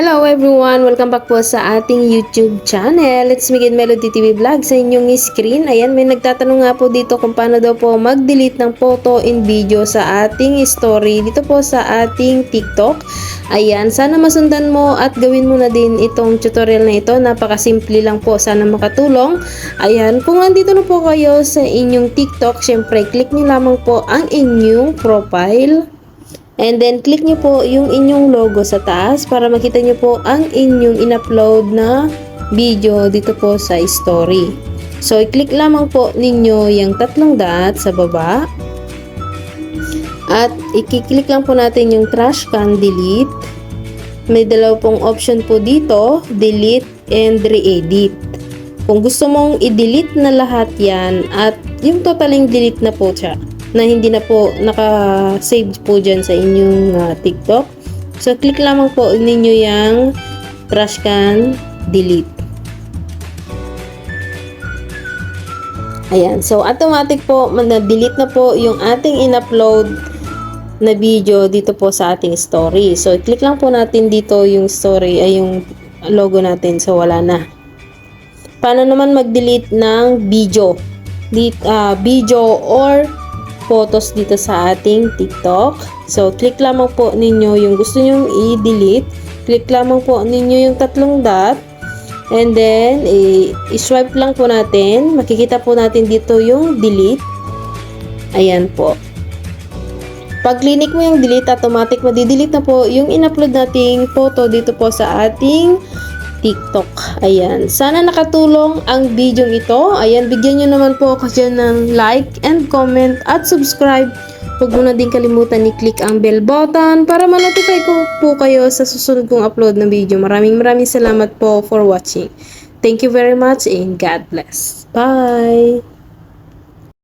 Hello everyone! Welcome back po sa ating YouTube channel. Let's begin Melody TV Vlog sa inyong screen. Ayan, may nagtatanong nga po dito kung paano daw po mag-delete ng photo and video sa ating story dito po sa ating TikTok. Ayan, sana masundan mo at gawin mo na din itong tutorial na ito. Napakasimple lang po, sana makatulong. Ayan, kung nandito na po kayo sa inyong TikTok, syempre click nyo lamang po ang inyong profile. And then, click nyo po yung inyong logo sa taas para makita nyo po ang inyong in-upload na video dito po sa story. So, i-click lamang po ninyo yung tatlong dot sa baba. At, i-click lang po natin yung trash can delete. May dalawa pong option po dito, delete and re-edit. Kung gusto mong i-delete na lahat yan at yung totaling delete na po siya, na hindi na po naka-save po dyan sa inyong TikTok. So, click lamang po ninyo yung trash can delete. Ayan. So, automatic po, na-delete na po yung ating in-upload na video dito po sa ating story. So, click lang po natin dito yung story, ay yung logo natin. So, wala na. Paano naman mag-delete ng video? Video or photos dito sa ating TikTok. So, click lamang po ninyo yung gusto nyong i-delete. Click lamang po ninyo yung tatlong dot. And then, i-swipe lang po natin. Makikita po natin dito yung delete. Ayan po. Pag clinic mo yung delete, automatic madi-delete na po yung in-upload nating photo dito po sa ating TikTok. Ayan. Sana nakatulong ang video ito. Ayan, bigyan nyo naman po ako dyan ng like and comment at subscribe. Huwag mo na din kalimutan i-click ang bell button para ma-notify ko po kayo sa susunod kong upload na video. Maraming salamat po for watching. Thank you very much and God bless. Bye!